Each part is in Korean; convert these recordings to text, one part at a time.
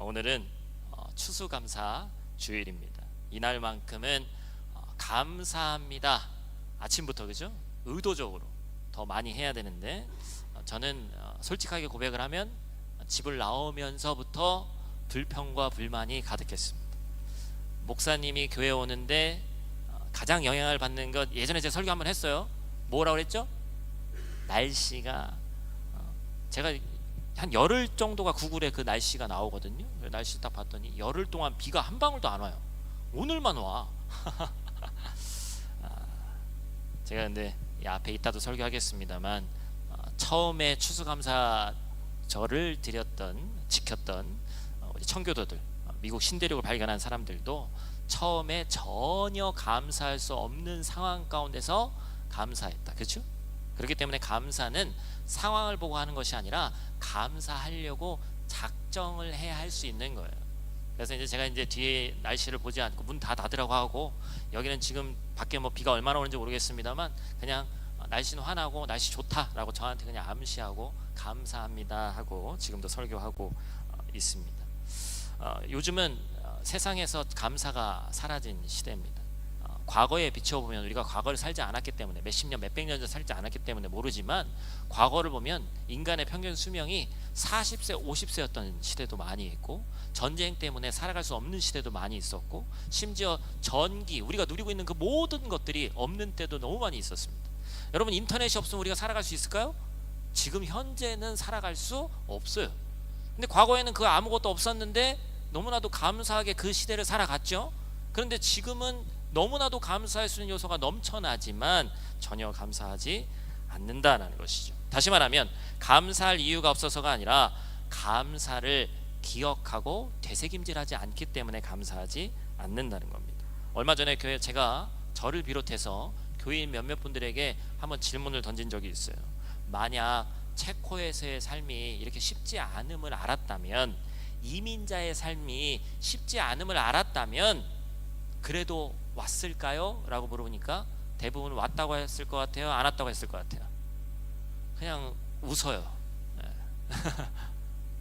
오늘은 추수감사 주일입니다. 이날만큼은 감사합니다. 아침부터, 그죠? 의도적으로 더 많이 해야 되는데 저는 솔직하게 고백을 하면 집을 나오면서부터 불평과 불만이 가득했습니다. 목사님이 교회 오는데 가장 영향을 받는 것, 예전에 제가 설교 한번 했어요. 뭐라고 그랬죠? 날씨가 제가 한 열흘 정도가 구글에 그 날씨가 나오거든요. 날씨 딱 봤더니 열흘 동안 비가 한 방울도 안 와요. 오늘만 와. 제가 근데 이 앞에 이따도 설교하겠습니다만 처음에 추수감사절을 지켰던 우리 청교도들, 미국 신대륙을 발견한 사람들도 처음에 전혀 감사할 수 없는 상황 가운데서 감사했다. 그렇죠? 그렇기 때문에 감사는 상황을 보고 하는 것이 아니라 감사하려고 작정을 해야 할 수 있는 거예요. 그래서 이제 제가 이제 뒤에 날씨를 보지 않고 문 다 닫으라고 하고, 여기는 지금 밖에 뭐 비가 얼마나 오는지 모르겠습니다만 그냥 날씨는 환하고 날씨 좋다라고 저한테 그냥 암시하고 감사합니다 하고 지금도 설교하고 있습니다. 요즘은 세상에서 감사가 사라진 시대입니다. 과거에 비춰보면 우리가 과거를 살지 않았기 때문에, 몇십 년 몇백 년 전 살지 않았기 때문에 모르지만 과거를 보면 인간의 평균 수명이 40세 50세였던 시대도 많이 있고, 전쟁 때문에 살아갈 수 없는 시대도 많이 있었고, 심지어 전기, 우리가 누리고 있는 그 모든 것들이 없는 때도 너무 많이 있었습니다. 여러분, 인터넷이 없으면 우리가 살아갈 수 있을까요? 지금 현재는 살아갈 수 없어요. 근데 과거에는 그 아무것도 없었는데 너무나도 감사하게 그 시대를 살아갔죠. 그런데 지금은 너무나도 감사할 수 있는 요소가 넘쳐나지만 전혀 감사하지 않는다는 것이죠. 다시 말하면 감사할 이유가 없어서가 아니라 감사를 기억하고 되새김질하지 않기 때문에 감사하지 않는다는 겁니다. 얼마 전에 교회, 제가 저를 비롯해서 교인 몇몇 분들에게 한번 질문을 던진 적이 있어요. 만약 체코에서의 삶이 이렇게 쉽지 않음을 알았다면, 이민자의 삶이 쉽지 않음을 알았다면 그래도 왔을까요? 라고 물어보니까 대부분 왔다고 했을 것 같아요? 안 왔다고 했을 것 같아요? 그냥 웃어요.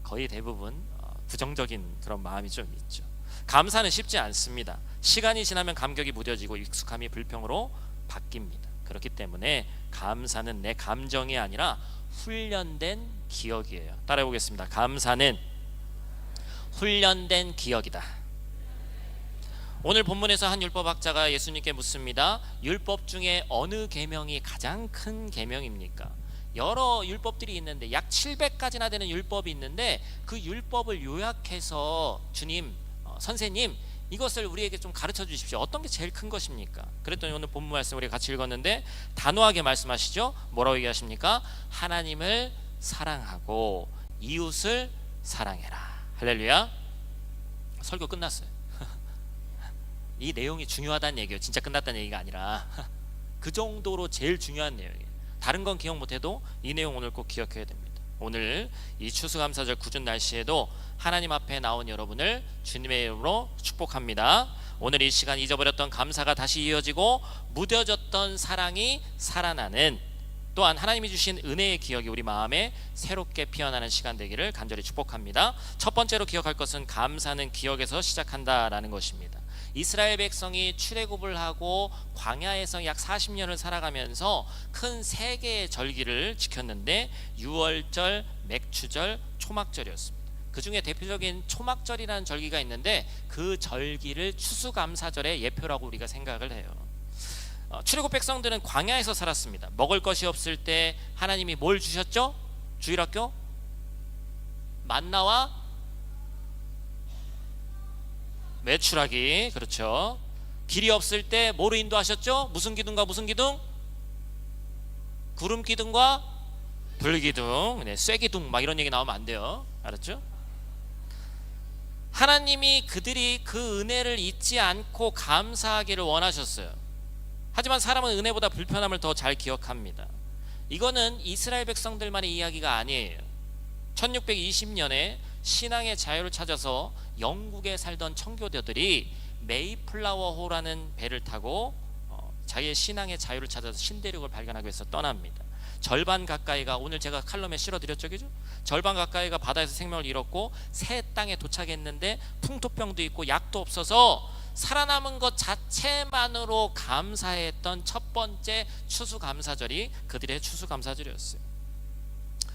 거의 대부분 부정적인 그런 마음이 좀 있죠. 감사는 쉽지 않습니다. 시간이 지나면 감격이 무뎌지고 익숙함이 불평으로 바뀝니다. 그렇기 때문에 감사는 내 감정이 아니라 훈련된 기억이에요. 따라해 보겠습니다. 감사는 훈련된 기억이다. 오늘 본문에서 한 율법학자가 예수님께 묻습니다. 율법 중에 어느 계명이 가장 큰 계명입니까? 여러 율법들이 있는데 약 700가지나 되는 율법이 있는데 그 율법을 요약해서 주님, 선생님, 이것을 우리에게 좀 가르쳐 주십시오. 어떤 게 제일 큰 것입니까? 그랬더니 오늘 본문 말씀 우리 같이 읽었는데 단호하게 말씀하시죠. 뭐라고 얘기하십니까? 하나님을 사랑하고 이웃을 사랑해라. 할렐루야. 설교 끝났어요. 이 내용이 중요하다는 얘기예요. 진짜 끝났다는 얘기가 아니라 그 정도로 제일 중요한 내용이에요. 다른 건 기억 못해도 이 내용 오늘 꼭 기억해야 됩니다. 오늘 이 추수감사절 궂은 날씨에도 하나님 앞에 나온 여러분을 주님의 이름으로 축복합니다. 오늘 이 시간 잊어버렸던 감사가 다시 이어지고 무뎌졌던 사랑이 살아나는, 또한 하나님이 주신 은혜의 기억이 우리 마음에 새롭게 피어나는 시간 되기를 간절히 축복합니다. 첫 번째로 기억할 것은 감사는 기억에서 시작한다라는 것입니다. 이스라엘 백성이 출애굽을 하고 광야에서 약 40년을 살아가면서 큰 3개의 절기를 지켰는데 유월절, 맥추절, 초막절이었습니다. 그 중에 대표적인 초막절이라는 절기가 있는데 그 절기를 추수감사절의 예표라고 우리가 생각을 해요. 출애굽 백성들은 광야에서 살았습니다. 먹을 것이 없을 때 하나님이 뭘 주셨죠? 주일학교? 만나와 메추라기. 그렇죠. 길이 없을 때 뭐로 인도하셨죠? 무슨 기둥과 무슨 기둥? 구름 기둥과 불 기둥. 쇠 기둥 막 이런 얘기 나오면 안 돼요. 알았죠? 하나님이 그들이 그 은혜를 잊지 않고 감사하기를 원하셨어요. 하지만 사람은 은혜보다 불편함을 더 잘 기억합니다. 이거는 이스라엘 백성들만의 이야기가 아니에요. 1620년에 신앙의 자유를 찾아서 영국에 살던 청교도들이 메이플라워호라는 배를 타고 자기의 신앙의 자유를 찾아서 신대륙을 발견하기 위해서 떠납니다. 절반 가까이가, 오늘 제가 칼럼에 실어드렸죠, 그죠? 절반 가까이가 바다에서 생명을 잃었고 새 땅에 도착했는데 풍토병도 있고 약도 없어서 살아남은 것 자체만으로 감사했던 첫 번째 추수감사절이 그들의 추수감사절이었어요.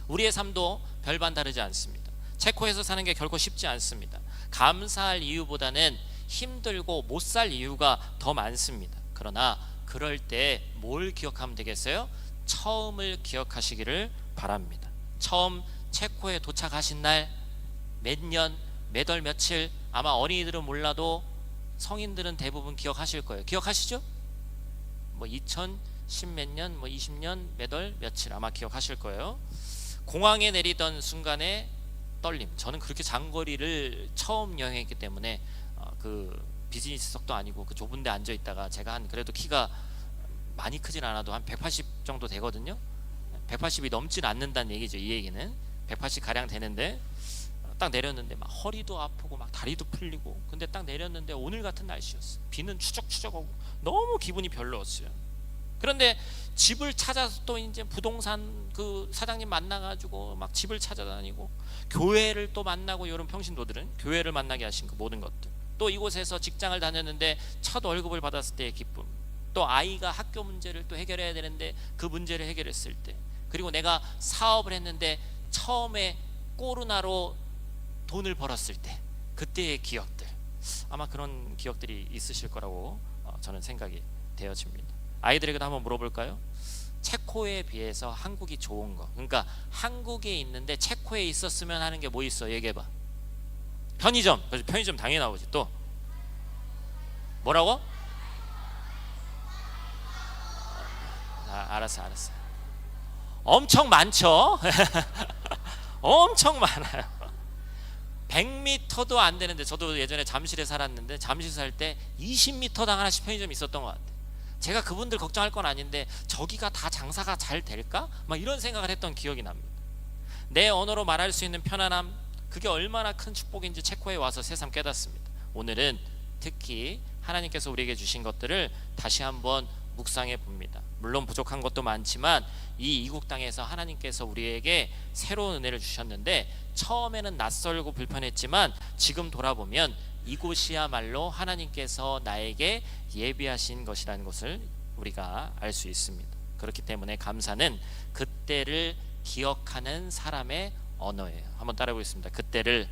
우리의 삶도 별반 다르지 않습니다. 체코에서 사는 게 결코 쉽지 않습니다. 감사할 이유보다는 힘들고 못 살 이유가 더 많습니다. 그러나 그럴 때 뭘 기억하면 되겠어요? 처음을 기억하시기를 바랍니다. 처음 체코에 도착하신 날, 몇 년, 몇 월, 며칠, 아마 어린이들은 몰라도 성인들은 대부분 기억하실 거예요. 기억하시죠? 뭐 2010 몇 년, 뭐 20년, 몇 월, 며칠 아마 기억하실 거예요. 공항에 내리던 순간에 떨림. 저는 그렇게 장거리를 처음 여행했기 때문에 그 비즈니스석도 아니고 그 좁은 데 앉아 있다가 제가 한 그래도 키가 많이 크진 않아도 한 180 정도 되거든요. 180이 넘진 않는다는 얘기죠. 이 얘기는 180 가량 되는데 딱 내렸는데 막 허리도 아프고 막 다리도 풀리고, 근데 딱 내렸는데 오늘 같은 날씨였어요. 비는 추적추적 오고 너무 기분이 별로였어요. 그런데 집을 찾아서 또 이제 부동산 그 사장님 만나가지고 막 집을 찾아다니고, 교회를 또 만나고, 이런 평신도들은 교회를 만나게 하신 그 모든 것들, 또 이곳에서 직장을 다녔는데 첫 월급을 받았을 때의 기쁨, 또 아이가 학교 문제를 또 해결해야 되는데 그 문제를 해결했을 때, 그리고 내가 사업을 했는데 처음에 코로나로 돈을 벌었을 때 그때의 기억들, 아마 그런 기억들이 있으실 거라고 저는 생각이 되어집니다. 아이들에게도 한번 물어볼까요? 체코에 비해서 한국이 좋은 거, 그러니까 한국에 있는데 체코에 있었으면 하는 게 뭐 있어? 얘기해봐. 편의점. 그래서 편의점 당연히 나오지. 또 뭐라고? 알았어. 엄청 많죠. 엄청 많아요. 100m도 안 되는데, 저도 예전에 잠실에 살았는데 잠실 살 때 20m당 하나씩 편의점이 있었던 것 같아요. 제가 그분들 걱정할 건 아닌데 저기가 다 장사가 잘 될까? 막 이런 생각을 했던 기억이 납니다. 내 언어로 말할 수 있는 편안함, 그게 얼마나 큰 축복인지 체코에 와서 새삼 깨닫습니다. 오늘은 특히 하나님께서 우리에게 주신 것들을 다시 한번 묵상해 봅니다. 물론 부족한 것도 많지만 이 이국 땅에서 하나님께서 우리에게 새로운 은혜를 주셨는데, 처음에는 낯설고 불편했지만 지금 돌아보면 이곳이야말로 하나님께서 나에게 예비하신 것이라는 것을 우리가 알 수 있습니다. 그렇기 때문에 감사는 그때를 기억하는 사람의 언어예요. 한번 따라 해보겠습니다. 그때를,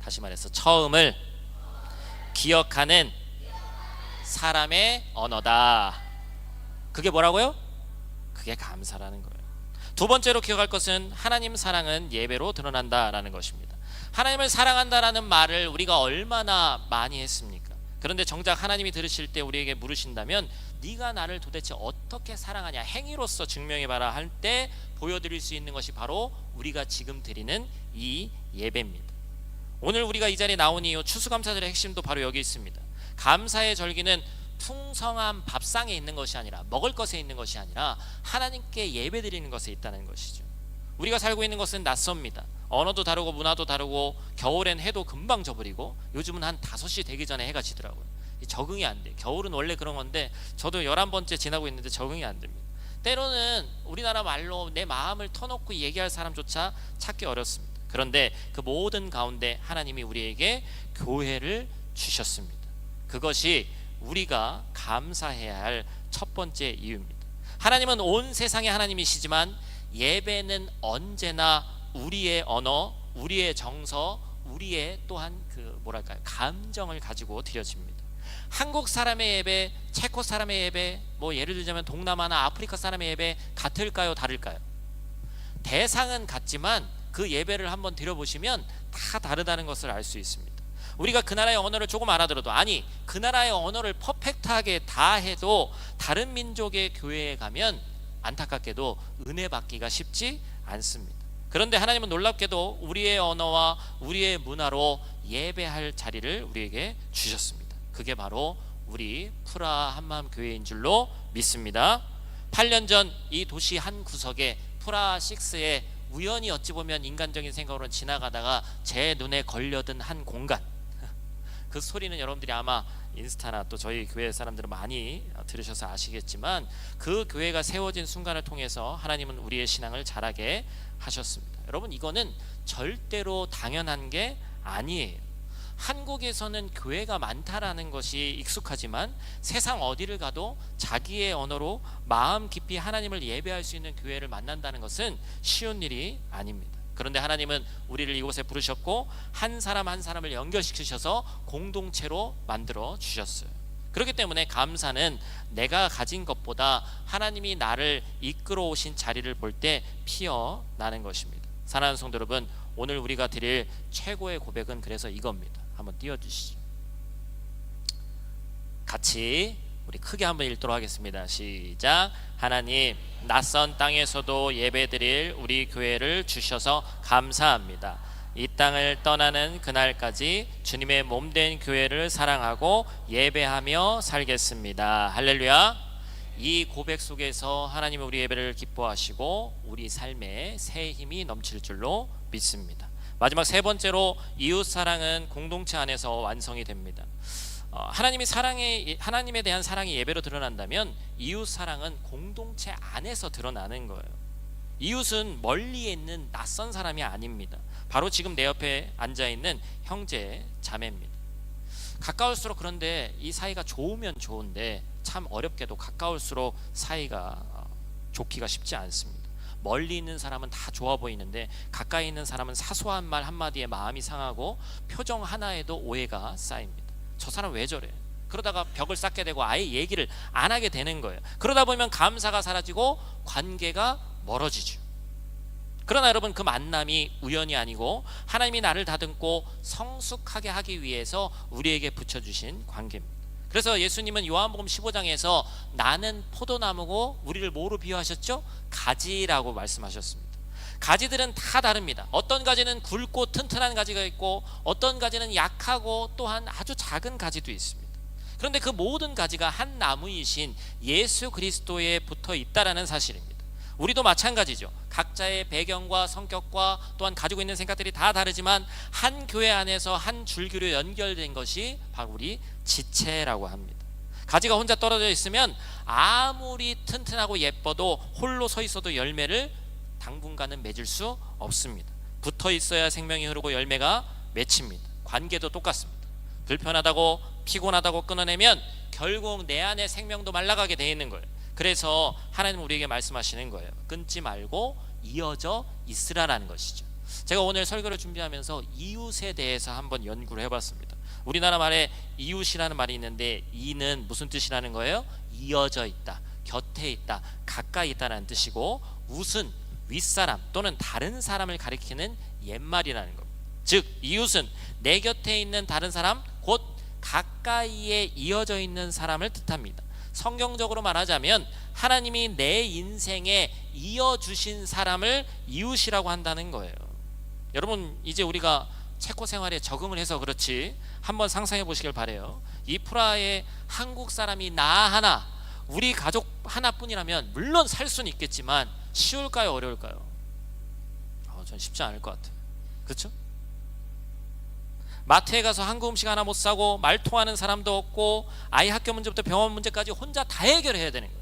다시 말해서 처음을 기억하는 사람의 언어다. 그게 뭐라고요? 그게 감사라는 거예요. 두 번째로 기억할 것은 하나님 사랑은 예배로 드러난다라는 것입니다. 하나님을 사랑한다라는 말을 우리가 얼마나 많이 했습니까? 그런데 정작 하나님이 들으실 때 우리에게 물으신다면, 네가 나를 도대체 어떻게 사랑하냐, 행위로서 증명해봐라 할 때 보여드릴 수 있는 것이 바로 우리가 지금 드리는 이 예배입니다. 오늘 우리가 이 자리에 나온 이유, 추수감사절의 핵심도 바로 여기 있습니다. 감사의 절기는 풍성한 밥상에 있는 것이 아니라, 먹을 것에 있는 것이 아니라 하나님께 예배드리는 것에 있다는 것이죠. 우리가 살고 있는 것은 낯섭니다. 언어도 다르고 문화도 다르고, 겨울엔 해도 금방 져버리고, 요즘은 한 5시 되기 전에 해가 지더라고요. 적응이 안 돼. 겨울은 원래 그런 건데 저도 11번째 지나고 있는데 적응이 안 됩니다. 때로는 우리나라 말로 내 마음을 터놓고 얘기할 사람조차 찾기 어렵습니다. 그런데 그 모든 가운데 하나님이 우리에게 교회를 주셨습니다. 그것이 우리가 감사해야 할 첫 번째 이유입니다. 하나님은 온 세상의 하나님이시지만 예배는 언제나 우리의 언어, 우리의 정서, 우리의 또한 그 뭐랄까요, 감정을 가지고 드려집니다. 한국 사람의 예배, 체코 사람의 예배, 뭐 예를 들자면 동남아나 아프리카 사람의 예배 같을까요, 다를까요? 대상은 같지만 그 예배를 한번 드려보시면 다 다르다는 것을 알 수 있습니다. 우리가 그 나라의 언어를 조금 알아들어도, 아니 그 나라의 언어를 퍼펙트하게 다 해도 다른 민족의 교회에 가면 안타깝게도 은혜 받기가 쉽지 않습니다. 그런데 하나님은 놀랍게도 우리의 언어와 우리의 문화로 예배할 자리를 우리에게 주셨습니다. 그게 바로 우리 프라 한마음교회인 줄로 믿습니다. 8년 전 이 도시 한 구석에 프라6에 우연히 어찌 보면 인간적인 생각으로 지나가다가 제 눈에 걸려든 한 공간, 그 소리는 여러분들이 아마 인스타나 또 저희 교회 사람들은 많이 들으셔서 아시겠지만, 그 교회가 세워진 순간을 통해서 하나님은 우리의 신앙을 자라게 하셨습니다. 여러분, 이거는 절대로 당연한 게 아니에요. 한국에서는 교회가 많다라는 것이 익숙하지만 세상 어디를 가도 자기의 언어로 마음 깊이 하나님을 예배할 수 있는 교회를 만난다는 것은 쉬운 일이 아닙니다. 그런데 하나님은 우리를 이곳에 부르셨고 한 사람 한 사람을 연결시키셔서 공동체로 만들어 주셨어요. 그렇기 때문에 감사는 내가 가진 것보다 하나님이 나를 이끌어 오신 자리를 볼 때 피어나는 것입니다. 사랑하는 성도 여러분, 오늘 우리가 드릴 최고의 고백은 그래서 이겁니다. 한번 띄워주시죠. 같이 우리 크게 한번 읽도록 하겠습니다. 시작. 하나님, 낯선 땅에서도 예배드릴 우리 교회를 주셔서 감사합니다. 이 땅을 떠나는 그날까지 주님의 몸된 교회를 사랑하고 예배하며 살겠습니다. 할렐루야. 이 고백 속에서 하나님은 우리 예배를 기뻐하시고 우리 삶에 새 힘이 넘칠 줄로 믿습니다. 마지막 세 번째로, 이웃 사랑은 공동체 안에서 완성이 됩니다. 하나님에 대한 사랑이 예배로 드러난다면 이웃 사랑은 공동체 안에서 드러나는 거예요. 이웃은 멀리에 있는 낯선 사람이 아닙니다. 바로 지금 내 옆에 앉아 있는 형제 자매입니다. 가까울수록, 그런데 이 사이가 좋으면 좋은데 참 어렵게도 가까울수록 사이가 좋기가 쉽지 않습니다. 멀리 있는 사람은 다 좋아 보이는데 가까이 있는 사람은 사소한 말 한마디에 마음이 상하고 표정 하나에도 오해가 쌓입니다. 저 사람 왜 저래? 그러다가 벽을 쌓게 되고 아예 얘기를 안 하게 되는 거예요. 그러다 보면 감사가 사라지고 관계가 멀어지죠. 그러나 여러분, 그 만남이 우연이 아니고 하나님이 나를 다듬고 성숙하게 하기 위해서 우리에게 붙여주신 관계입니다. 그래서 예수님은 요한복음 15장에서 나는 포도나무고 우리를 뭐로 비유하셨죠? 가지라고 말씀하셨습니다. 가지들은 다 다릅니다. 어떤 가지는 굵고 튼튼한 가지가 있고 어떤 가지는 약하고 또한 아주 작은 가지도 있습니다. 그런데 그 모든 가지가 한 나무이신 예수 그리스도에 붙어 있다라는 사실입니다. 우리도 마찬가지죠. 각자의 배경과 성격과 또한 가지고 있는 생각들이 다 다르지만 한 교회 안에서 한 줄기로 연결된 것이 바로 우리 지체라고 합니다. 가지가 혼자 떨어져 있으면 아무리 튼튼하고 예뻐도 홀로 서 있어도 열매를 당분간은 맺을 수 없습니다. 붙어 있어야 생명이 흐르고 열매가 맺힙니다. 관계도 똑같습니다. 불편하다고 피곤하다고 끊어내면 결국 내 안에 생명도 말라가게 돼 있는 거예요. 그래서 하나님은 우리에게 말씀하시는 거예요. 끊지 말고 이어져 있으라라는 것이죠. 제가 오늘 설교를 준비하면서 이웃에 대해서 한번 연구를 해봤습니다. 우리나라 말에 이웃이라는 말이 있는데, 이는 무슨 뜻이라는 거예요? 이어져 있다, 곁에 있다, 가까이 있다라는 뜻이고, 웃은 윗사람 또는 다른 사람을 가리키는 옛말이라는 겁니다. 즉 이웃은 내 곁에 있는 다른 사람, 곧 가까이에 이어져 있는 사람을 뜻합니다. 성경적으로 말하자면 하나님이 내 인생에 이어주신 사람을 이웃이라고 한다는 거예요. 여러분, 이제 우리가 체코 생활에 적응을 해서 그렇지 한번 상상해 보시길 바래요. 이 프라하에 한국 사람이 나 하나, 우리 가족 하나뿐이라면 물론 살 수는 있겠지만 쉬울까요, 어려울까요? 전 쉽지 않을 것 같아요. 그렇죠? 마트에 가서 한국 음식 하나 못 사고 말 통하는 사람도 없고 아이 학교 문제부터 병원 문제까지 혼자 다 해결해야 되는 거예요.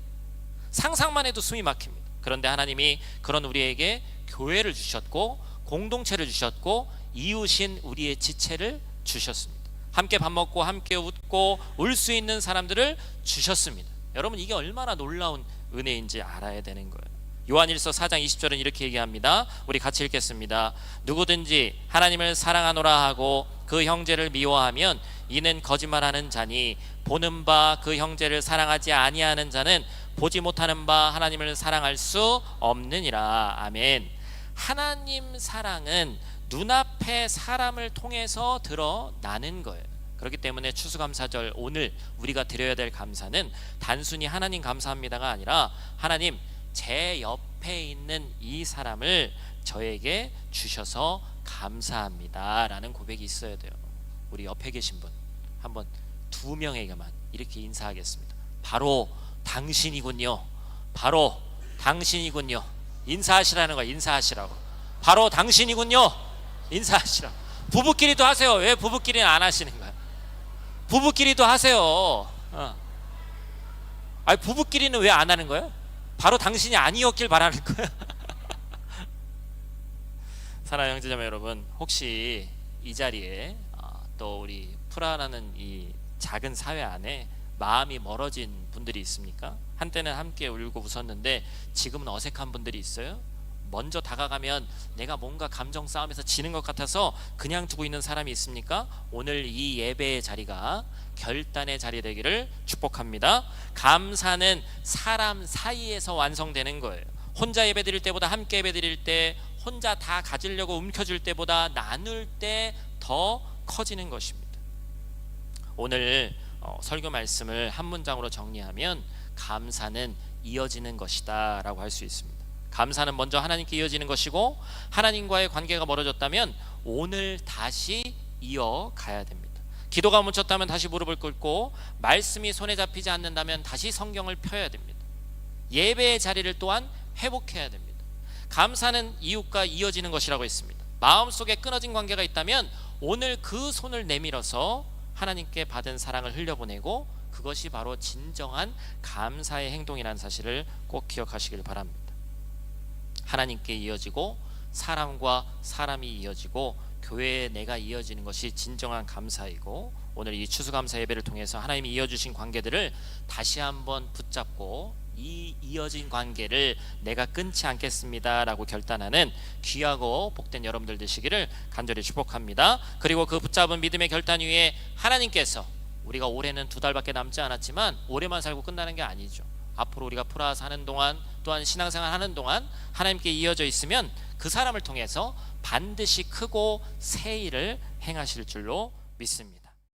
상상만 해도 숨이 막힙니다. 그런데 하나님이 그런 우리에게 교회를 주셨고 공동체를 주셨고 이웃인 우리의 지체를 주셨습니다. 함께 밥 먹고 함께 웃고 울 수 있는 사람들을 주셨습니다. 여러분, 이게 얼마나 놀라운 은혜인지 알아야 되는 거예요. 요한일서 4장 20절은 이렇게 얘기합니다. 우리 같이 읽겠습니다. 누구든지 하나님을 사랑하노라 하고 그 형제를 미워하면 이는 거짓말하는 자니, 보는 바 그 형제를 사랑하지 아니하는 자는 보지 못하는 바 하나님을 사랑할 수 없느니라. 아멘. 하나님 사랑은 눈앞에 사람을 통해서 드러나는 거예요. 그렇기 때문에 추수감사절 오늘 우리가 드려야 될 감사는 단순히 하나님 감사합니다가 아니라, 하나님 제 옆에 있는 이 사람을 저에게 주셔서 감사합니다 라는 고백이 있어야 돼요. 우리 옆에 계신 분 한번 2명에게만 이렇게 인사하겠습니다. 바로 당신이군요. 바로 당신이군요. 인사하시라는 거야. 인사하시라고. 바로 당신이군요. 인사하시라고. 부부끼리도 하세요. 왜 부부끼리는 안 하시는 거야? 부부끼리도 하세요. 아니 부부끼리는 왜 안 하는 거예요? 바로 당신이 아니었길 바라는 거예요. 사랑하는 형제자매 여러분, 혹시 이 자리에 또 우리 프라라는 이 작은 사회 안에 마음이 멀어진 분들이 있습니까? 한때는 함께 울고 웃었는데 지금은 어색한 분들이 있어요? 먼저 다가가면 내가 뭔가 감정 싸움에서 지는 것 같아서 그냥 두고 있는 사람이 있습니까? 오늘 이 예배의 자리가 결단의 자리 되기를 축복합니다. 감사는 사람 사이에서 완성되는 거예요. 혼자 예배 드릴 때보다 함께 예배 드릴 때, 혼자 다 가지려고 움켜줄 때보다 나눌 때 더 커지는 것입니다. 오늘 설교 말씀을 한 문장으로 정리하면 감사는 이어지는 것이다 라고 할 수 있습니다. 감사는 먼저 하나님께 이어지는 것이고, 하나님과의 관계가 멀어졌다면 오늘 다시 이어가야 됩니다. 기도가 멈췄다면 다시 무릎을 꿇고, 말씀이 손에 잡히지 않는다면 다시 성경을 펴야 됩니다. 예배의 자리를 또한 회복해야 됩니다. 감사는 이웃과 이어지는 것이라고 했습니다. 마음속에 끊어진 관계가 있다면 오늘 그 손을 내밀어서 하나님께 받은 사랑을 흘려보내고, 그것이 바로 진정한 감사의 행동이라는 사실을 꼭 기억하시길 바랍니다. 하나님께 이어지고, 사람과 사람이 이어지고, 교회에 내가 이어지는 것이 진정한 감사이고, 오늘 이 추수감사 예배를 통해서 하나님이 이어주신 관계들을 다시 한번 붙잡고 이 이어진 관계를 내가 끊지 않겠습니다 라고 결단하는 귀하고 복된 여러분들 되시기를 간절히 축복합니다. 그리고 그 붙잡은 믿음의 결단 위에 하나님께서, 우리가 올해는 2달밖에 남지 않았지만 올해만 살고 끝나는 게 아니죠. 앞으로 우리가 프라 사는 동안, 또한 신앙생활 하는 동안 하나님께 이어져 있으면 그 사람을 통해서 반드시 크고 새 일을 행하실 줄로 믿습니다.